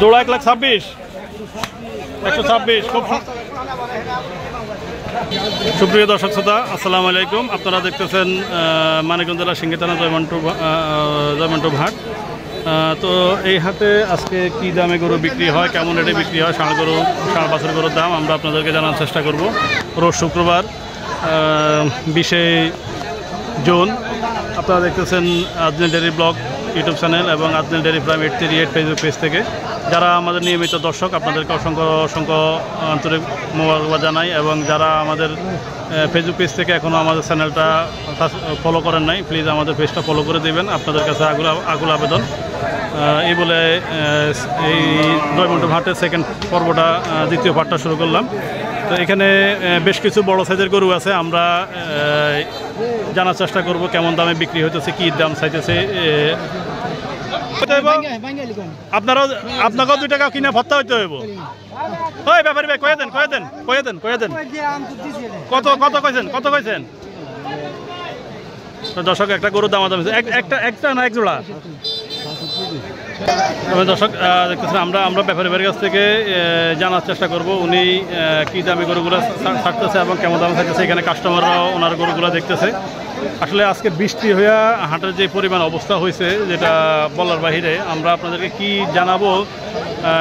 জোড়া 1,26,000 126 খুব সুপ্রিয় দর্শক শ্রোতা আসসালামু আলাইকুম। আপনারা দেখতেছেন মানিকগঞ্জ জেলা সিংড়ি থানা জয়মন্টু হাট। তো এই হাটে আজকে কি দামে গরু বিক্রি হয়, কেমন রেটে বিক্রি হয়, ষাঁড় গরু ষাঁড় বাছুর গরুর দাম আমরা আপনাদেরকে জানার চেষ্টা করব। রোজ শুক্রবার 20 জুন। আপনারা দেখতেছেন আজনেল ডেয়ারি ব্লগ ইউটিউব চ্যানেল এবং আজনেল ডেয়ারি প্রাইম 838 ফেসবুক পেজ থেকে। যারা আমাদের নিয়মিত দর্শক আপনাদেরকে অসংখ্য আন্তরিক মোবারকবাদ জানাই, এবং যারা আমাদের ফেসবুক পেজ থেকে এখনও আমাদের চ্যানেলটা ফলো করেন নাই, প্লিজ আমাদের পেজটা ফলো করে দেবেন। আপনাদের কাছে আগুল আবেদন। এই বলে এই জয়মন্টু হাটের সেকেন্ড পর্বটা দ্বিতীয় পার্টটা শুরু করলাম। তো এখানে বেশ কিছু বড় সাইজের গরু আছে, আমরা জানার চেষ্টা করব কেমন দামে বিক্রি হইতেছে, কী দাম চাইতেছে। আপনাকেও 2 টাকা কিনা ভত্তা হইতে হইব। ওই ব্যাপারী ভাই কয়ে দেন কত কইছেন? দর্শক একটা গরুর দাম একটা না এক জোড়া। দর্শক দেখতেছেন আমরা ব্যাপারী ভাইয়ের কাছ থেকে জানার চেষ্টা করব উনি কী দামে গরুগুলো ছাড়তেছে এবং কেমন দামে থাকতেছে। এখানে কাস্টমাররাও ওনার গরুগুলো দেখতেছে। আসলে আজকে বৃষ্টি হইয়া হাটের যে পরিমাণ অবস্থা হয়েছে যেটা বলার বাহিরে, আমরা আপনাদেরকে কি জানাবো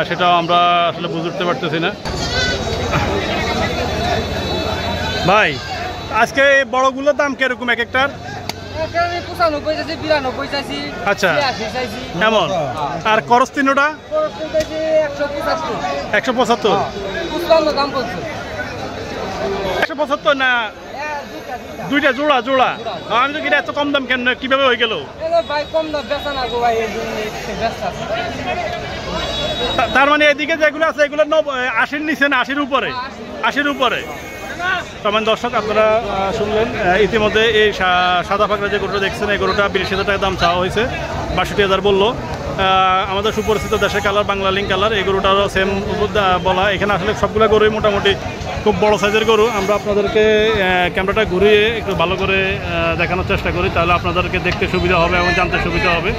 সেটাও আমরা আসলে বুঝে উঠতে পারতেছি না। ভাই আজকে বড়গুলোর দাম কিরকম এক একটার? আচ্ছা এমন। আর করস তিনোটা 175 175 না দুইটা জোড়া। আমি তো এত কম দাম কেন, কিভাবে হয়ে গেল? তার মানে এদিকে যেগুলো আছে এগুলো 80-র নিচে না, 80-র উপরে। সমান দর্শক আপনারা শুনলেন ইতিমধ্যে এই সাদা পাকড়া যে গরুটা দেখছেন, এই গরুটা 82,000 টাকা দাম চাওয়া হয়েছে, 62,000 বললো। আমাদের সুপরিচিত দেশের কালার বাংলা লিঙ্ক কালার, এই গরুটারও সেম বলা। এখানে আসলে সবগুলো গরুই মোটামুটি খুব বড় সাইজের গরু। আমরা আপনাদেরকে ক্যামেরাটা ঘুরিয়ে একটু ভালো করে দেখানোর চেষ্টা করি, তাহলে আপনাদেরকে দেখতে সুবিধা হবে এবং জানতে সুবিধা হবে।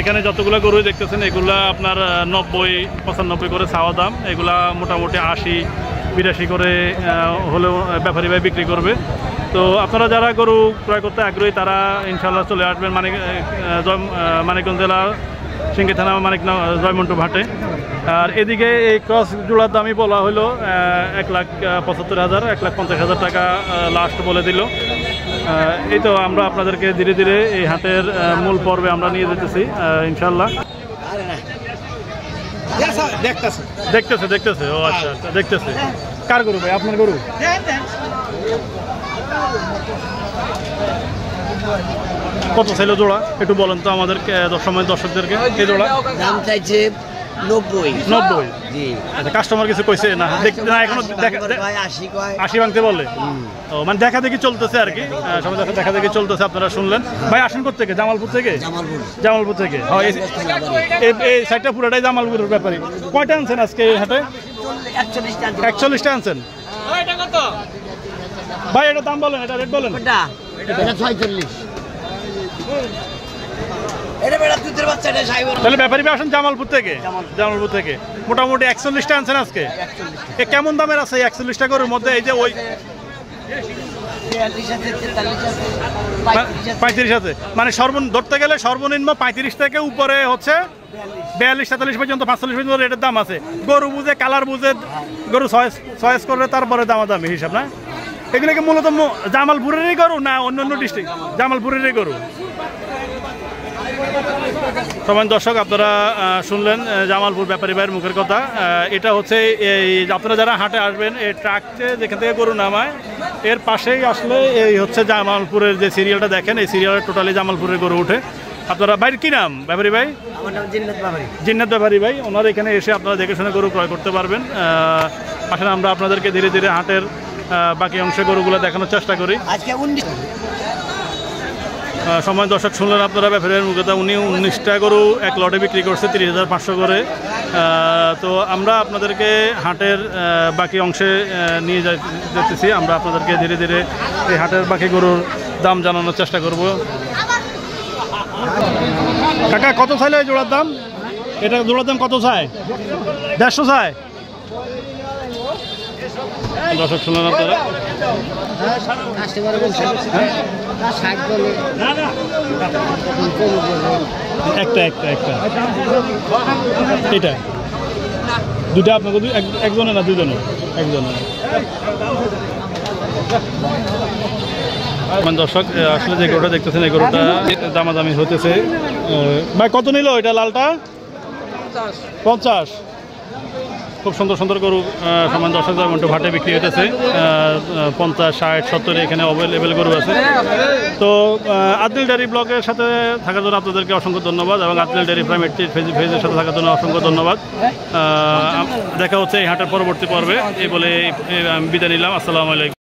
এখানে যতগুলো গরুই দেখতেছেন এগুলো আপনার 90-95 করে চাওয়া দাম। এগুলা মোটামুটি 80-82 করে হলেও ব্যাপারী ভাই বিক্রি করবে। তো আপনারা যারা গরু ক্রয় করতে আগ্রহী তারা ইনশাল্লাহ চলে আসবেন মানিকগঞ্জ জেলার সিংড়ি থানা জয়মন্টু হাটে। আর এদিকে এই ক্রস জোড়ার দামই বলা হলো 1,75,000 1,50,000 টাকা লাস্ট বলে দিল। এই তো আমরা আপনাদেরকে ধীরে ধীরে এই হাটের মূল পর্বে আমরা নিয়ে যেতেছি ইনশাল্লাহ। দেখতেছে ও আচ্ছা দেখতেছে। কার গরু ভাই? আপনার গরু? কত চাইল জোড়া একটু বলেন তো আমাদের দর্শকদেরকে। এই জোড়া দাম চাইছে 90। আচ্ছা কাস্টমার কিছু কইছে না? না এখনো 80 ভাঙতে বলে। ও মানে দেখা দেখি চলতেছে আর কি, সবাই দেখা দেখি চলতেছে। আপনারা শুনলেন। ভাই আসেন কোথা থেকে? জামালপুর থেকে। এই সাইডটা পুরোটাই জামালপুরের ব্যাপারী। কয়টা আনছেন আজকে হাটে? 41টা আনছেন। ভাই এটা দাম বলেন, এটা রেট বলেন। তাহলে ব্যাপারী আসেন জামালপুর থেকে মোটামুটি 41টা আনছেন আজকে। কেমন দামের আছে 41টা গরুর মধ্যে? এই যে ওই 35 আছে, মানে ধরতে গেলে সর্বনিম্ন 35 থেকে উপরে হচ্ছে 42-43 পর্যন্ত 45 পর্যন্ত রেটের দাম আছে। গরু বুঝে কালার বুঝে গরু চয়েস করলে তারপরে দামাদামি হিসাব না। এগুলোকে মূলত জামালপুরেরই গরু না অন্য ডিস্ট্রিক্ট? জামালপুরেরই গরু। সমান দর্শক আপনারা শুনলেন জামালপুর ব্যাপারী ভাইয়ের মুখের কথা। এটা হচ্ছে এই আপনারা যারা হাটে আসবেন এই ট্রাকতে যেখান থেকে গরু নামায় এর পাশেই আসলে এই হচ্ছে জামালপুরের যে সিরিয়ালটা দেখেন, এই সিরিয়ালে টোটালি জামালপুরের গরু উঠে। আপনারা ভাইয়ের কি নাম ব্যাপারী ভাই? আমার নাম জিন্নাত ব্যাপারী ভাই। ওনারা এখানে এসে আপনারা দেখে শুনে গরু ক্রয় করতে পারবেন। আসলে আমরা আপনাদেরকে ধীরে ধীরে হাটের বাকি অংশে গরুগুলো দেখানোর চেষ্টা করি। সময় দর্শক শুনলেন আপনারা ব্যাপারীর মুখে, উনি 19টা গরু এক লটে বিক্রি করছে 30,500 করে। তো আমরা আপনাদেরকে হাটের বাকি অংশে নিয়ে যেতেছি। আমরা আপনাদেরকে ধীরে ধীরে এই হাটের বাকি গরুর দাম জানানোর চেষ্টা করব। কাকা কত চাইলে জোড়ার দাম? এটা জোড়ার দাম কত চায়? 150 চায়। দর্শক শুনলেন আপনারা, একটা এটা দুটা আপনাকে একজনে না দুজনে? একজনে। দর্শক আসলে যে গরুটা দেখতেছেন এই গরুটা দামাদামি হতেছে। ভাই কত নিল এটা লালটা? 50। খুব সুন্দর সুন্দর গরু সমান দর্শক মন্টু ঘাটে বিক্রি হইতেছে। 50, 60, 70 এখানে অ্যাভেলেবেল গরু আছে। তো আদনাল ডেয়ারি ব্লগের সাথে থাকার জন্য আপনাদেরকে অসংখ্য ধন্যবাদ এবং আদনাল ডেয়ারি প্রাইম ফেজের সাথে থাকার জন্য অসংখ্য ধন্যবাদ। দেখা হচ্ছে এই হাটের পরবর্তী পর্বে। এই বলে আমি বিদায় নিলাম। আসসালামু আলাইকুম।